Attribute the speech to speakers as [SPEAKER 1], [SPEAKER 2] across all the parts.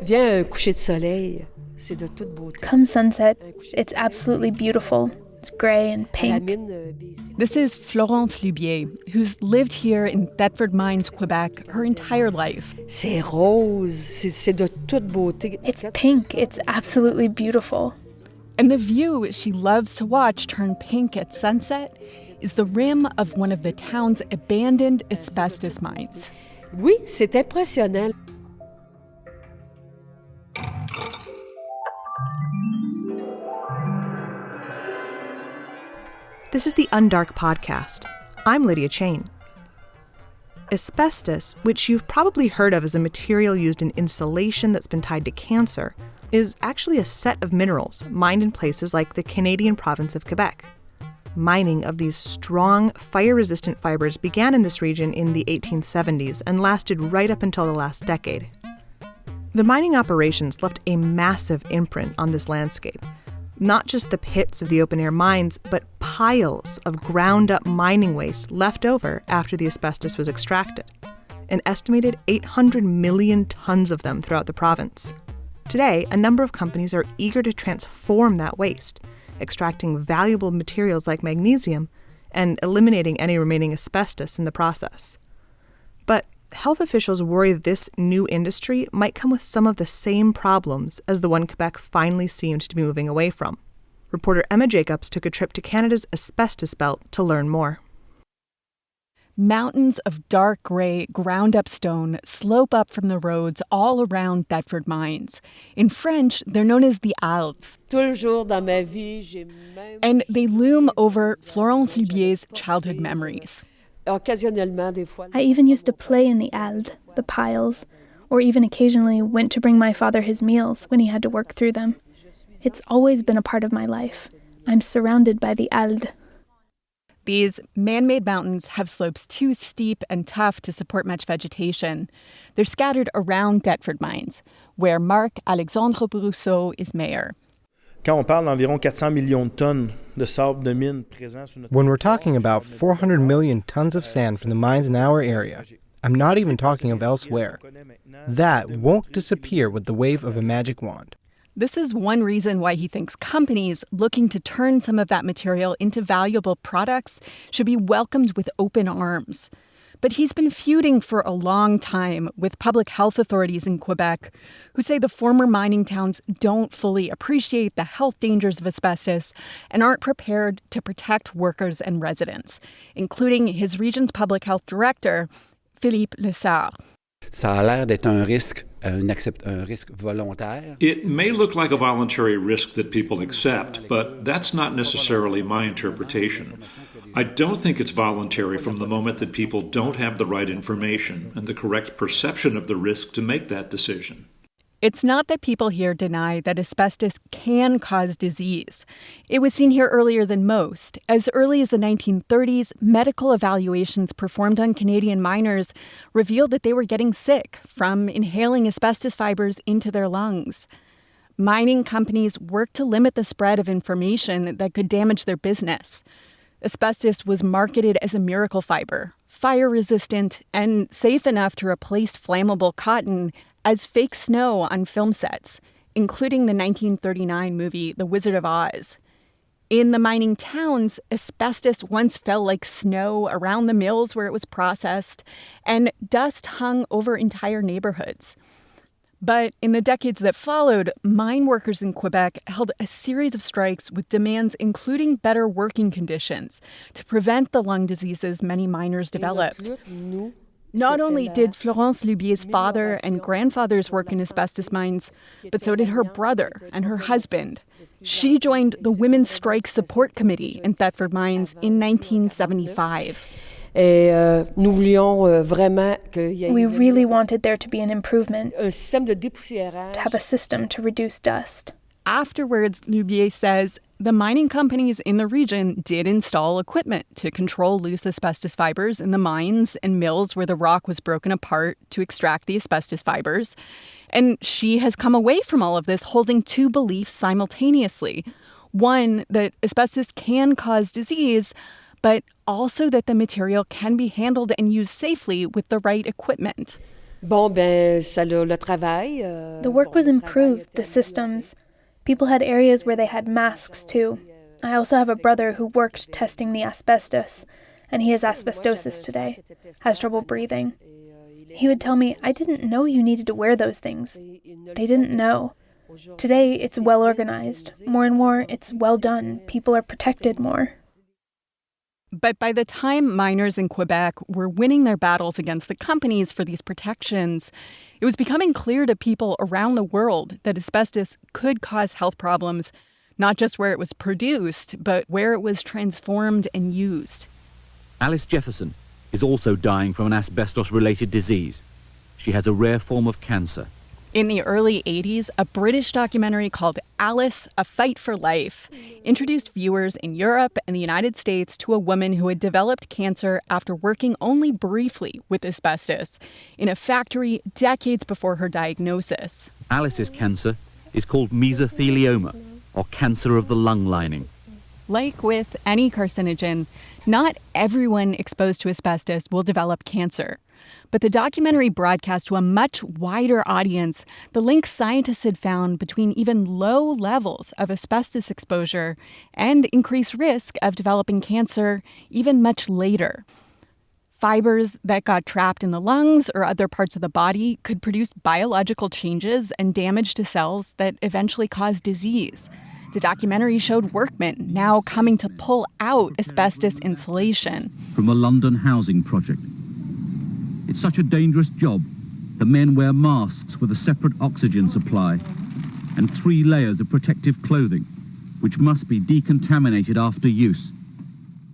[SPEAKER 1] Vient un coucher de soleil, c'est de toute beauté.
[SPEAKER 2] Come sunset, it's absolutely beautiful. It's gray and pink.
[SPEAKER 3] This is Florence Lubier, who's lived here in Thetford Mines, Quebec, her entire life.
[SPEAKER 1] C'est rose, c'est de toute beauté.
[SPEAKER 2] It's pink. It's absolutely beautiful.
[SPEAKER 3] And the view she loves to watch turn pink at sunset is the rim of one of the town's abandoned asbestos mines.
[SPEAKER 1] Oui, c'est impressionnant.
[SPEAKER 4] This is the Undark podcast. I'm Lydia Chain. Asbestos, which you've probably heard of as a material used in insulation that's been tied to cancer, is actually a set of minerals mined in places like the Canadian province of Quebec. Mining of these strong, fire-resistant fibers began in this region in the 1870s and lasted right up until the last decade. The mining operations left a massive imprint on this landscape. Not just the pits of the open-air mines, but piles of ground-up mining waste left over after the asbestos was extracted. An estimated 800 million tons of them throughout the province. Today, a number of companies are eager to transform that waste, extracting valuable materials like magnesium and eliminating any remaining asbestos in the process. But health officials worry this new industry might come with some of the same problems as the one Quebec finally seemed to be moving away from. Reporter Emma Jacobs took a trip to Canada's asbestos belt to learn more.
[SPEAKER 3] Mountains of dark gray, ground-up stone slope up from the roads all around Thetford Mines. In French, they're known as the Aldes. And they loom over Florence Lubier's childhood memories.
[SPEAKER 2] I even used to play in the Alde, the piles, or even occasionally went to bring my father his meals when he had to work through them. It's always been a part of my life. I'm surrounded by the Alde.
[SPEAKER 3] These man-made mountains have slopes too steep and tough to support much vegetation. They're scattered around Thetford Mines, where Marc-Alexandre Brousseau is mayor.
[SPEAKER 5] Quand on parle d'environ 400 millions de tonnes de sable de mine présents sur notre...
[SPEAKER 6] When we're talking about 400 million tons of sand from the mines in our area, I'm not even talking of elsewhere. That won't disappear with the wave of a magic wand.
[SPEAKER 3] This is one reason why he thinks companies looking to turn some of that material into valuable products should be welcomed with open arms. But he's been feuding for a long time with public health authorities in Quebec who say the former mining towns don't fully appreciate the health dangers of asbestos and aren't prepared to protect workers and residents, including his region's public health director, Philippe Lessard.
[SPEAKER 7] Ça a l'air d'être un risque volontaire.
[SPEAKER 8] It may look like a voluntary risk that people accept, but that's not necessarily my interpretation. I don't think it's voluntary from the moment that people don't have the right information and the correct perception of the risk to make that decision.
[SPEAKER 3] It's not that people here deny that asbestos can cause disease. It was seen here earlier than most. As early as the 1930s, medical evaluations performed on Canadian miners revealed that they were getting sick from inhaling asbestos fibers into their lungs. Mining companies worked to limit the spread of information that could damage their business. Asbestos was marketed as a miracle fiber, fire-resistant, and safe enough to replace flammable cotton as fake snow on film sets, including the 1939 movie The Wizard of Oz. In the mining towns, asbestos once fell like snow around the mills where it was processed, and dust hung over entire neighborhoods. But in the decades that followed, mine workers in Quebec held a series of strikes with demands including better working conditions to prevent the lung diseases many miners developed. Not only did Florence Lubier's father and grandfathers work in asbestos mines, but so did her brother and her husband. She joined the Women's Strike Support Committee in Thetford Mines in 1975.
[SPEAKER 1] We
[SPEAKER 2] really wanted there to be an improvement, to have a system to reduce dust.
[SPEAKER 3] Afterwards, Lubier says, the mining companies in the region did install equipment to control loose asbestos fibers in the mines and mills where the rock was broken apart to extract the asbestos fibers. And she has come away from all of this holding two beliefs simultaneously. One, that asbestos can cause disease, but also that the material can be handled and used safely with the right equipment.
[SPEAKER 2] The work was improved, the systems. People had areas where they had masks too. I also have a brother who worked testing the asbestos, and he has asbestosis today, has trouble breathing. He would tell me, I didn't know you needed to wear those things. They didn't know. Today, it's well organized. More and more, it's well done. People are protected more.
[SPEAKER 3] But by the time miners in Quebec were winning their battles against the companies for these protections, it was becoming clear to people around the world that asbestos could cause health problems, not just where it was produced, but where it was transformed and used.
[SPEAKER 9] Alice Jefferson is also dying from an asbestos-related disease. She has a rare form of cancer.
[SPEAKER 3] In the early 80s, a British documentary called Alice, A Fight for Life introduced viewers in Europe and the United States to a woman who had developed cancer after working only briefly with asbestos in a factory decades before her diagnosis.
[SPEAKER 9] Alice's cancer is called mesothelioma, or cancer of the lung lining.
[SPEAKER 3] Like with any carcinogen, not everyone exposed to asbestos will develop cancer. But the documentary broadcast to a much wider audience the links scientists had found between even low levels of asbestos exposure and increased risk of developing cancer even much later. Fibers that got trapped in the lungs or other parts of the body could produce biological changes and damage to cells that eventually cause disease. The documentary showed workmen now coming to pull out asbestos insulation
[SPEAKER 9] from a London housing project. It's such a dangerous job. The men wear masks with a separate oxygen supply and 3 layers of protective clothing, which must be decontaminated after use.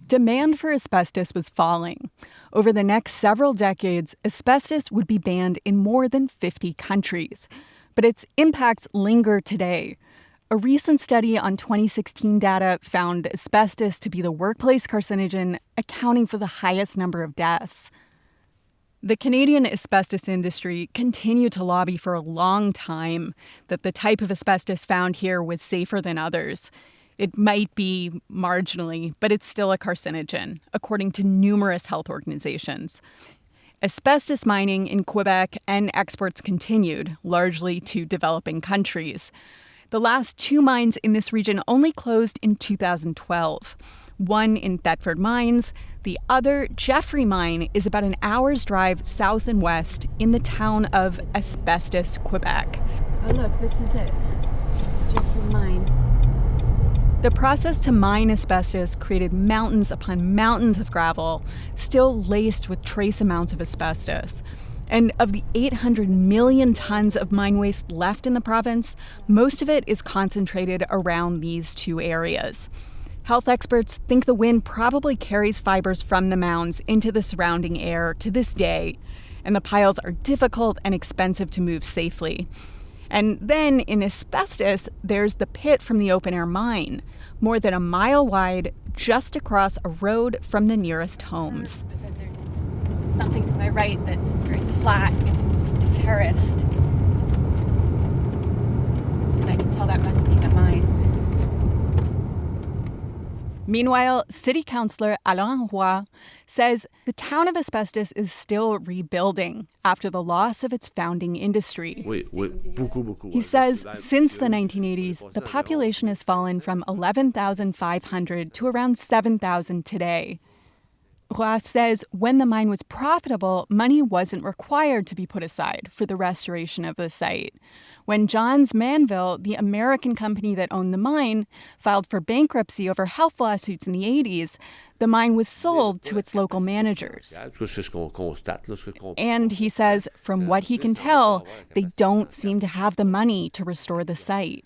[SPEAKER 3] Demand for asbestos was falling. Over the next several decades, asbestos would be banned in more than 50 countries. But its impacts linger today. A recent study on 2016 data found asbestos to be the workplace carcinogen accounting for the highest number of deaths. The Canadian asbestos industry continued to lobby for a long time that the type of asbestos found here was safer than others. It might be marginally, but it's still a carcinogen, according to numerous health organizations. Asbestos mining in Quebec and exports continued, largely to developing countries. The last 2 mines in this region only closed in 2012. One in Thetford Mines. The other, Jeffrey Mine, is about an hour's drive south and west in the town of Asbestos, Quebec. Oh, look, this is it. Jeffrey Mine. The process to mine asbestos created mountains upon mountains of gravel, still laced with trace amounts of asbestos. And of the 800 million tons of mine waste left in the province, most of it is concentrated around these 2 areas. Health experts think the wind probably carries fibers from the mounds into the surrounding air to this day, and the piles are difficult and expensive to move safely. And then in asbestos, there's the pit from the open-air mine, more than a mile wide, just across a road from the nearest homes. There's something to my right that's very flat and terraced. And I can tell that must be the mine. Meanwhile, City Councillor Alain Roy says the town of Asbestos is still rebuilding after the loss of its founding industry. He says since the 1980s, the population has fallen from 11,500 to around 7,000 today. Roy says when the mine was profitable, money wasn't required to be put aside for the restoration of the site. When Johns Manville, the American company that owned the mine, filed for bankruptcy over health lawsuits in the 80s, the mine was sold to its local managers. And he says, from what he can tell, they don't seem to have the money to restore the site.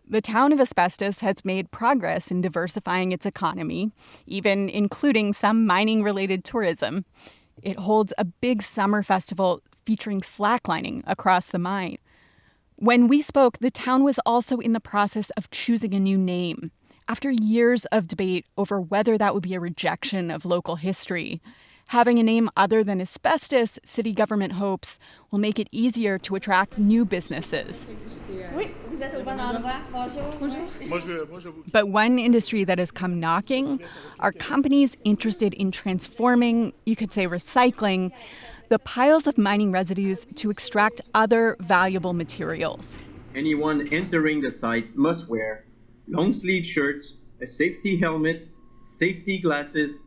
[SPEAKER 3] The town of Asbestos has made progress in diversifying its economy, even including some mining-related tourism. It holds a big summer festival featuring slacklining across the mine. When we spoke, the town was also in the process of choosing a new name, after years of debate over whether that would be a rejection of local history. Having a name other than Asbestos, city government hopes, will make it easier to attract new businesses. But one industry that has come knocking are companies interested in transforming, you could say recycling, the piles of mining residues to extract other valuable materials.
[SPEAKER 10] Anyone entering the site must wear long-sleeve shirts, a safety helmet, safety glasses.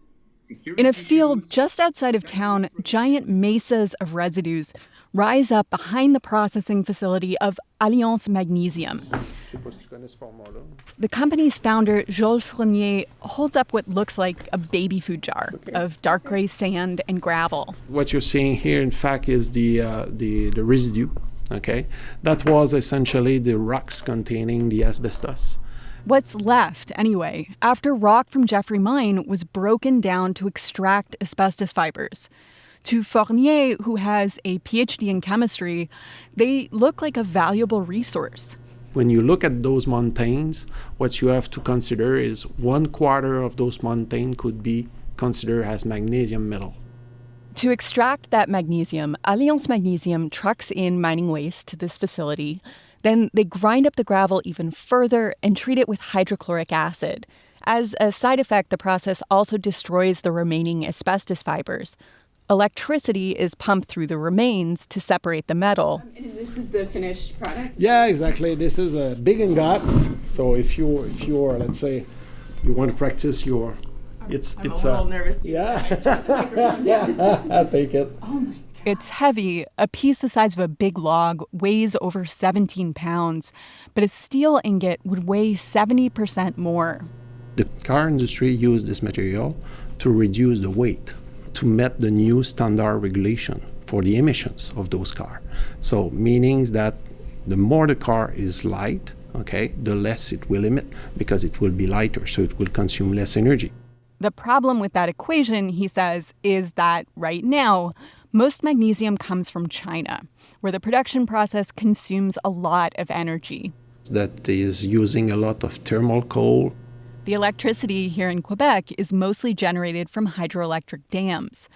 [SPEAKER 3] In a field just outside of town, giant mesas of residues rise up behind the processing facility of Alliance Magnesium. The company's founder, Joel Fournier, holds up what looks like a baby food jar of dark gray sand and gravel.
[SPEAKER 11] What you're seeing here, in fact, is the residue. Okay, that was essentially the rocks containing the asbestos.
[SPEAKER 3] What's left, anyway, after rock from Jeffrey Mine was broken down to extract asbestos fibers. To Fournier, who has a PhD in chemistry, they look like a valuable resource.
[SPEAKER 11] When you look at those mountains, what you have to consider is 1/4 of those mountains could be considered as magnesium metal.
[SPEAKER 3] To extract that magnesium, Alliance Magnesium trucks in mining waste to this facility. Then they grind up the gravel even further and treat it with hydrochloric acid. As a side effect, the process also destroys the remaining asbestos fibers. Electricity is pumped through the remains to separate the metal.
[SPEAKER 12] And this is the finished product?
[SPEAKER 11] Yeah, exactly. This is a big ingot. So if you're, let's say, you want to practice your,
[SPEAKER 12] I'm a little nervous to
[SPEAKER 11] I'll take it.
[SPEAKER 12] Oh my God.
[SPEAKER 3] It's heavy. A piece the size of a big log weighs over 17 pounds, but a steel ingot would weigh 70% more.
[SPEAKER 11] The car industry used this material to reduce the weight, to meet the new standard regulation for the emissions of those cars. So meaning that the more the car is light, okay, the less it will emit because it will be lighter, so it will consume less energy.
[SPEAKER 3] The problem with that equation, he says, is that right now, most magnesium comes from China, where the production process consumes a lot of energy.
[SPEAKER 11] That is using a lot of thermal coal.
[SPEAKER 3] The electricity here in Quebec is mostly generated from hydroelectric dams.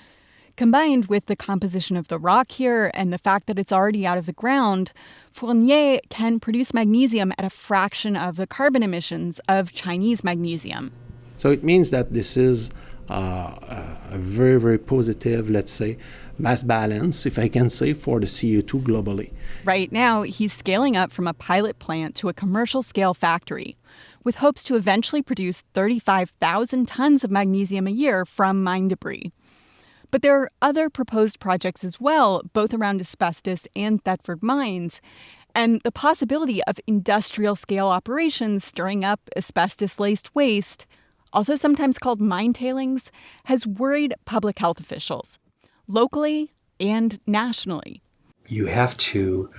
[SPEAKER 3] Combined with the composition of the rock here and the fact that it's already out of the ground, Fournier can produce magnesium at a fraction of the carbon emissions of Chinese magnesium.
[SPEAKER 11] So it means that this is a very, very positive, let's say, mass balance, if I can say, for the CO2 globally.
[SPEAKER 3] Right now, he's scaling up from a pilot plant to a commercial scale factory, with hopes to eventually produce 35,000 tons of magnesium a year from mine debris. But there are other proposed projects as well, both around asbestos and Thetford mines, and the possibility of industrial-scale operations stirring up asbestos-laced waste, also sometimes called mine tailings, has worried public health officials, locally and nationally.
[SPEAKER 13] You have to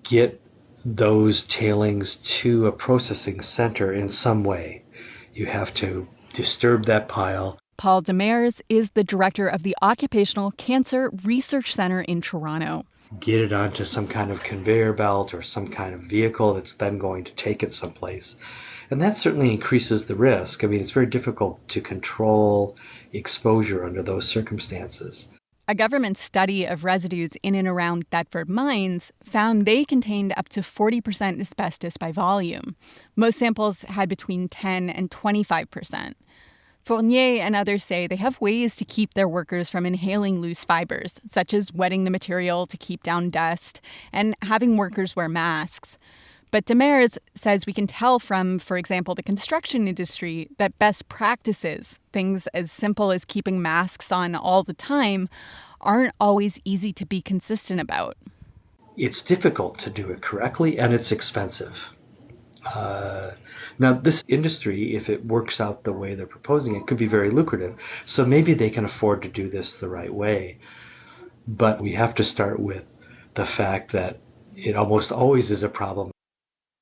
[SPEAKER 13] get those tailings to a processing center in some way. You have to disturb that pile.
[SPEAKER 3] Paul Demers is the director of the Occupational Cancer Research Center in Toronto.
[SPEAKER 13] Get it onto some kind of conveyor belt or some kind of vehicle that's then going to take it someplace. And that certainly increases the risk. I mean, it's very difficult to control exposure under those circumstances.
[SPEAKER 3] A government study of residues in and around Thetford mines found they contained up to 40% asbestos by volume. Most samples had between 10 and 25%. Fournier and others say they have ways to keep their workers from inhaling loose fibers, such as wetting the material to keep down dust and having workers wear masks. But Demers says we can tell from, for example, the construction industry that best practices, things as simple as keeping masks on all the time, aren't always easy to be consistent about.
[SPEAKER 13] It's difficult to do it correctly, and it's expensive. Now, this industry, if it works out the way they're proposing it, could be very lucrative. So maybe they can afford to do this the right way. But we have to start with the fact that it almost always is a problem.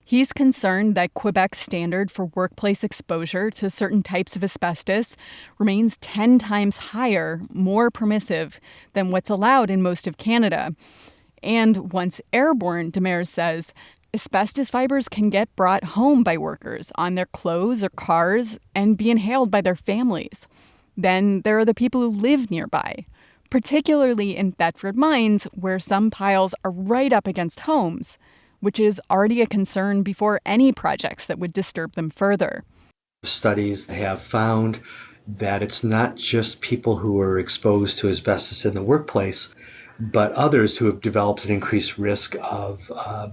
[SPEAKER 3] He's concerned that Quebec's standard for workplace exposure to certain types of asbestos remains 10 times higher, more permissive, than what's allowed in most of Canada. And once airborne, Demers says, asbestos fibers can get brought home by workers on their clothes or cars and be inhaled by their families. Then there are the people who live nearby, particularly in Thetford mines, where some piles are right up against homes, which is already a concern before any projects that would disturb them further.
[SPEAKER 13] Studies have found that it's not just people who are exposed to asbestos in the workplace. but others who have developed an increased risk of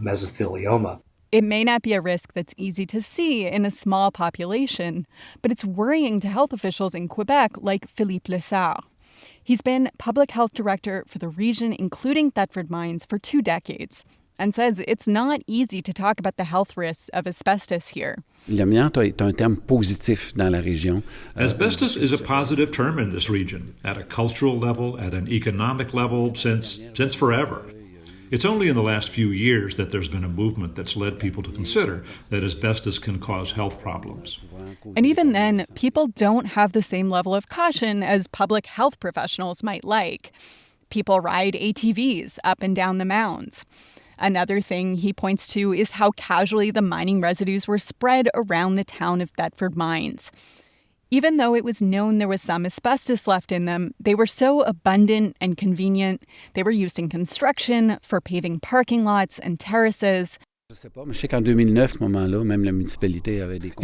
[SPEAKER 13] mesothelioma.
[SPEAKER 3] It may not be a risk that's easy to see in a small population, but it's worrying to health officials in Quebec like Philippe Lessard. He's been public health director for the region, including Thetford Mines, for 2 decades, and says it's not easy to talk about the health risks of asbestos here.
[SPEAKER 7] L'amiante est un terme positif dans la région.
[SPEAKER 8] Asbestos is a positive term in this region, at a cultural level, at an economic level, since forever. It's only in the last few years that there's been a movement that's led people to consider that asbestos can cause health problems.
[SPEAKER 3] And even then, people don't have the same level of caution as public health professionals might like. People ride ATVs up and down the mounds. Another thing he points to is how casually the mining residues were spread around the town of Thetford Mines. Even though it was known there was some asbestos left in them, they were so abundant and convenient. They were used in construction, for paving parking lots and terraces.
[SPEAKER 7] In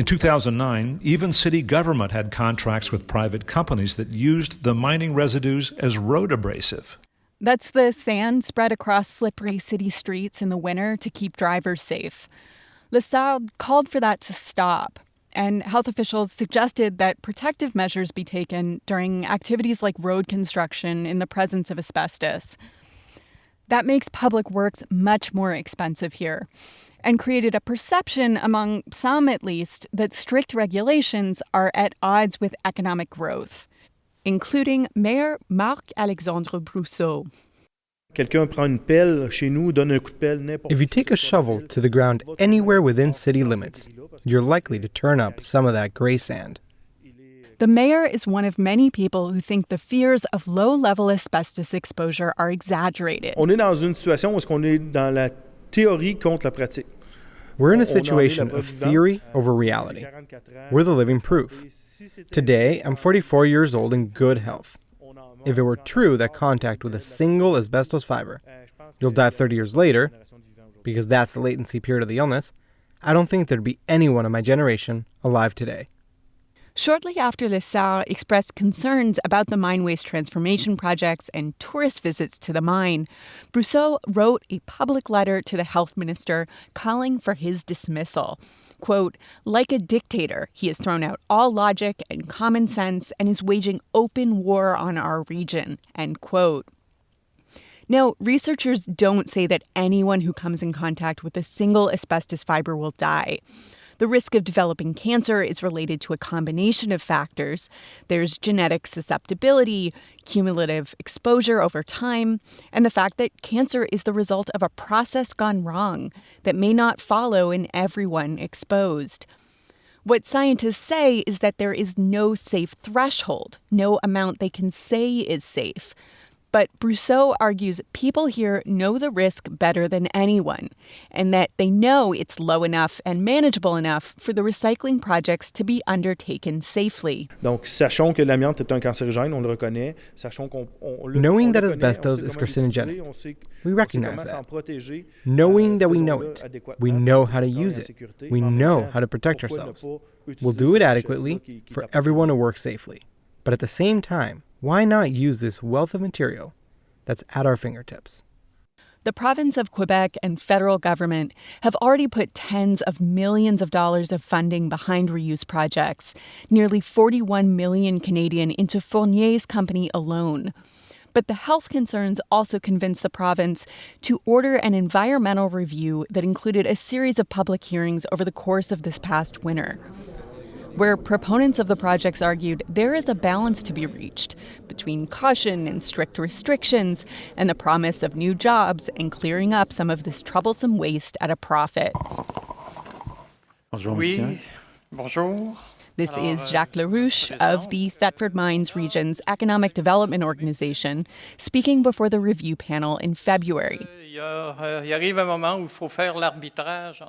[SPEAKER 8] 2009, even city government had contracts with private companies that used the mining residues as road abrasive.
[SPEAKER 3] That's the sand spread across slippery city streets in the winter to keep drivers safe. Lessard called for that to stop, and health officials suggested that protective measures be taken during activities like road construction in the presence of asbestos. That makes public works much more expensive here, and created a perception, among some at least, that strict regulations are at odds with economic growth, including Mayor Marc-Alexandre Brousseau.
[SPEAKER 5] If
[SPEAKER 6] you take a shovel to the ground anywhere within city limits, you're likely to turn up some of that gray sand.
[SPEAKER 3] The mayor is one of many people who think the fears of low-level asbestos exposure are exaggerated.
[SPEAKER 5] On est dans une situation où on est dans la théorie contre la pratique.
[SPEAKER 6] We're in a situation of theory over reality. We're the living proof. Today, I'm 44 years old in good health. If it were true that contact with a single asbestos fiber, you'll die 30 years later, because that's the latency period of the illness, I don't think there'd be anyone of my generation alive today.
[SPEAKER 3] Shortly after Lessard expressed concerns about the mine waste transformation projects and tourist visits to the mine, Brousseau wrote a public letter to the health minister calling for his dismissal. Quote, like a dictator, he has thrown out all logic and common sense and is waging open war on our region, end quote. Now, researchers don't say that anyone who comes in contact with a single asbestos fiber will die. The risk of developing cancer is related to a combination of factors. There's genetic susceptibility, cumulative exposure over time, and the fact that cancer is the result of a process gone wrong that may not follow in everyone exposed. What scientists say is that there is no safe threshold, no amount they can say is safe. But Brousseau argues people here know the risk better than anyone, and that they know it's low enough and manageable enough for the recycling projects to be undertaken safely.
[SPEAKER 5] Donc, sachons que l'amiante est un cancérigène, on le reconnaît.
[SPEAKER 6] Knowing that asbestos is carcinogenic, we recognize that. Knowing that we know it, we know how to use it. We know how to protect ourselves. We'll do it adequately for everyone to work safely. But at the same time, why not use this wealth of material that's at our fingertips?
[SPEAKER 3] The province of Quebec and federal government have already put tens of millions of dollars of funding behind reuse projects, nearly 41 million Canadian into Fournier's company alone. But the health concerns also convinced the province to order an environmental review that included a series of public hearings over the course of this past winter, where proponents of the projects argued there is a balance to be reached between caution and strict restrictions and the promise of new jobs and clearing up some of this troublesome waste at a profit.
[SPEAKER 7] Bonjour, monsieur.
[SPEAKER 14] Bonjour.
[SPEAKER 3] This is Jacques Larouche of the Thetford Mines Region's Economic Development Organization, speaking before the review panel in February.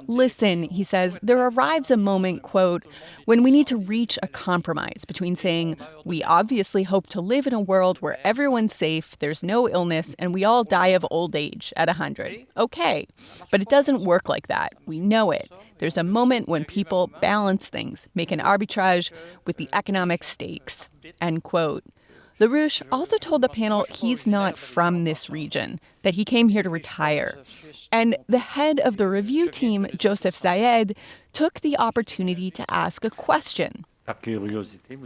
[SPEAKER 3] Listen, he says, there arrives a moment, quote, when we need to reach a compromise between saying, we obviously hope to live in a world where everyone's safe, there's no illness, and we all die of old age at 100. Okay, but it doesn't work like that. We know it. There's a moment when people balance things, make an arbitrage with the economic stakes, end quote. LaRouche also told the panel he's not from this region, that he came here to retire. And the head of the review team, Joseph Zayed, took the opportunity to ask a question.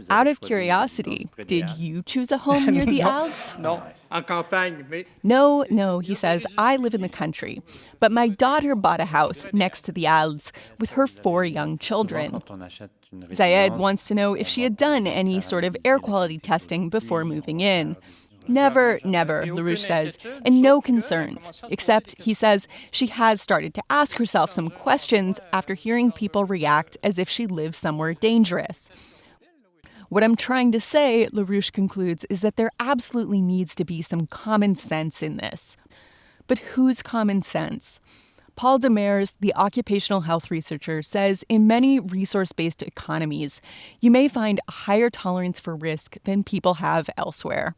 [SPEAKER 3] Out of curiosity, did you choose a home near the Alps? No, he says, I live in the country. But my daughter bought a house next to the Alps with her 4 young children. Zayed wants to know if she had done any sort of air quality testing before moving in. Never, LaRouche says, and no concerns, except, he says, she has started to ask herself some questions after hearing people react as if she lives somewhere dangerous. What I'm trying to say, LaRouche concludes, is that there absolutely needs to be some common sense in this. But whose common sense? Paul Demers, the occupational health researcher, says in many resource-based economies, you may find a higher tolerance for risk than people have elsewhere.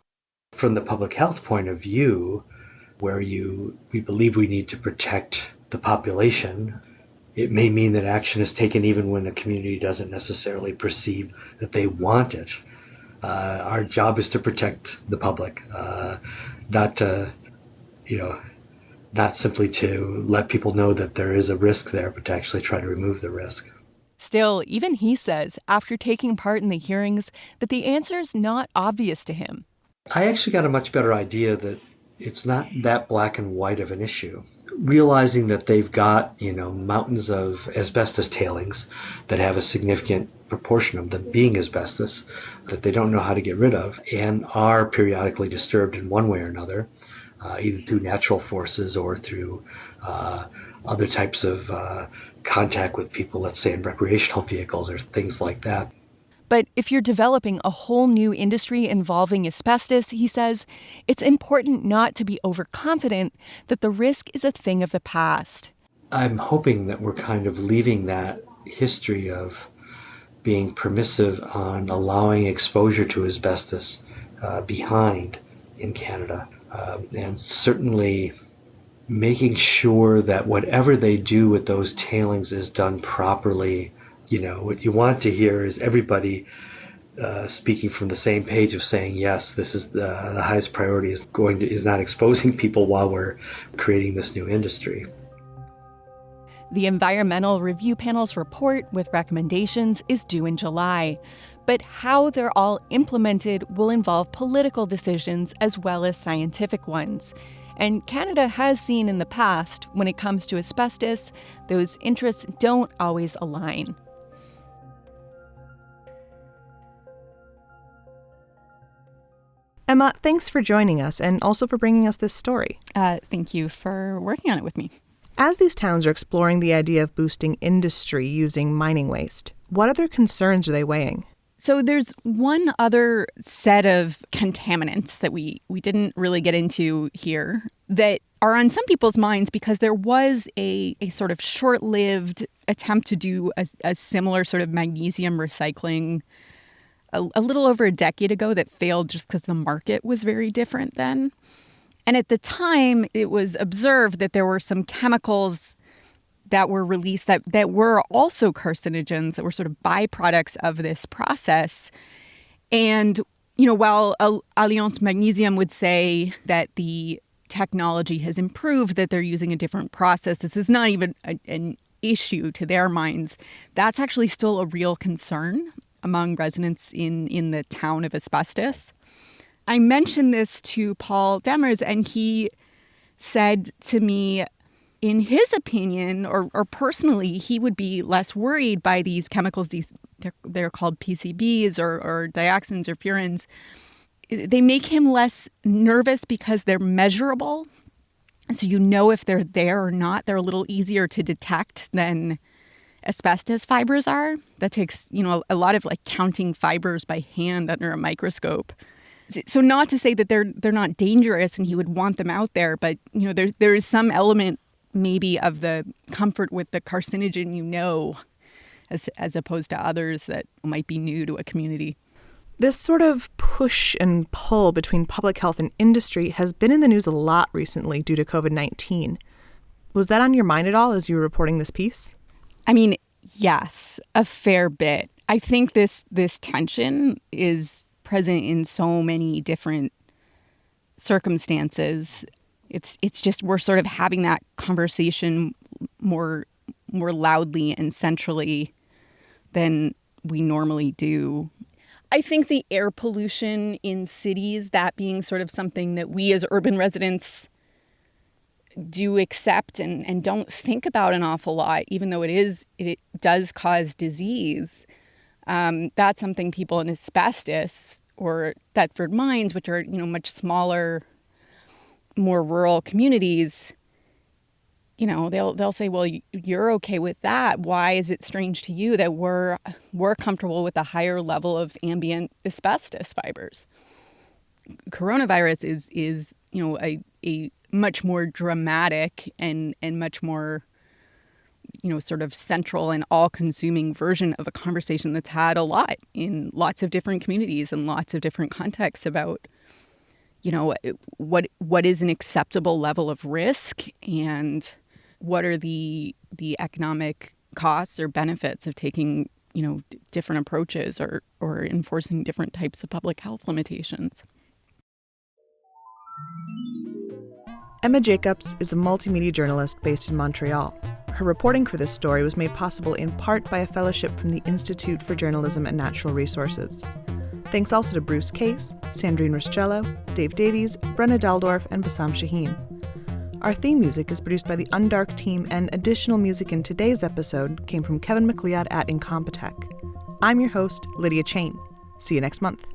[SPEAKER 13] From the public health point of view, where we believe we need to protect the population, it may mean that action is taken even when a community doesn't necessarily perceive that they want it. Our job is to protect the public, not simply to let people know that there is a risk there, but to actually try to remove the risk.
[SPEAKER 3] Still, even he says, after taking part in the hearings, that the answer's not obvious to him.
[SPEAKER 13] I actually got a much better idea that it's not that black and white of an issue. Realizing that they've got, mountains of asbestos tailings that have a significant proportion of them being asbestos that they don't know how to get rid of and are periodically disturbed in one way or another, either through natural forces or through other types of contact with people, let's say in recreational vehicles or things like that.
[SPEAKER 3] But if you're developing a whole new industry involving asbestos, he says, it's important not to be overconfident that the risk is a thing of the past.
[SPEAKER 13] I'm hoping that we're kind of leaving that history of being permissive on allowing exposure to asbestos behind in Canada. And certainly making sure that whatever they do with those tailings is done properly. What you want to hear is everybody speaking from the same page of saying, yes, this is the highest priority is not exposing people while we're creating this new industry.
[SPEAKER 3] The Environmental Review Panel's report with recommendations is due in July. But how they're all implemented will involve political decisions as well as scientific ones. And Canada has seen in the past, when it comes to asbestos, those interests don't always align.
[SPEAKER 4] Emma, thanks for joining us and also for bringing us this story.
[SPEAKER 3] Thank you for working on it with me.
[SPEAKER 4] As these towns are exploring the idea of boosting industry using mining waste, what other concerns are they weighing?
[SPEAKER 3] So there's one other set of contaminants that we didn't really get into here that are on some people's minds because there was a sort of short-lived attempt to do a similar sort of magnesium recycling a little over a decade ago that failed just because the market was very different then. And at the time, it was observed that there were some chemicals that were released that were also carcinogens, that were sort of byproducts of this process. And, while Alliance Magnesium would say that the technology has improved, that they're using a different process, this is not even an issue to their minds. That's actually still a real concern among residents in the town of Asbestos. I mentioned this to Paul Demers, and he said to me, in his opinion, or personally, he would be less worried by these chemicals. They're called PCBs or dioxins or furans. They make him less nervous because they're measurable. So if they're there or not. They're a little easier to detect than asbestos fibers are. That takes, a lot of counting fibers by hand under a microscope. So not to say that they're not dangerous and he would want them out there, but there is some element maybe of the comfort with the carcinogen, as opposed to others that might be new to a community.
[SPEAKER 4] This sort of push and pull between public health and industry has been in the news a lot recently due to COVID-19. Was that on your mind at all as you were reporting this piece?
[SPEAKER 3] I mean, yes, a fair bit. I think this tension is present in so many different circumstances. It's just we're sort of having that conversation more loudly and centrally than we normally do. I think the air pollution in cities, that being sort of something that we as urban residents do accept and don't think about an awful lot, even though it does cause disease. That's something people in Asbestos or Thetford mines, which are, much smaller, more rural communities, they'll say, well, you're okay with that. Why is it strange to you that we're comfortable with a higher level of ambient asbestos fibers? Coronavirus is a much more dramatic and much more, sort of central and all-consuming version of a conversation that's had a lot in lots of different communities and lots of different contexts about, what is an acceptable level of risk and what are the economic costs or benefits of taking, different approaches or enforcing different types of public health limitations.
[SPEAKER 4] Emma Jacobs is a multimedia journalist based in Montreal. Her reporting for this story was made possible in part by a fellowship from the Institute for Journalism and Natural Resources. Thanks also to Bruce Case, Sandrine Restreello, Dave Davies, Brenna Daldorf, and Bassam Shaheen. Our theme music is produced by the Undark team, and additional music in today's episode came from Kevin MacLeod at Incompetech. I'm your host, Lydia Chain. See you next month.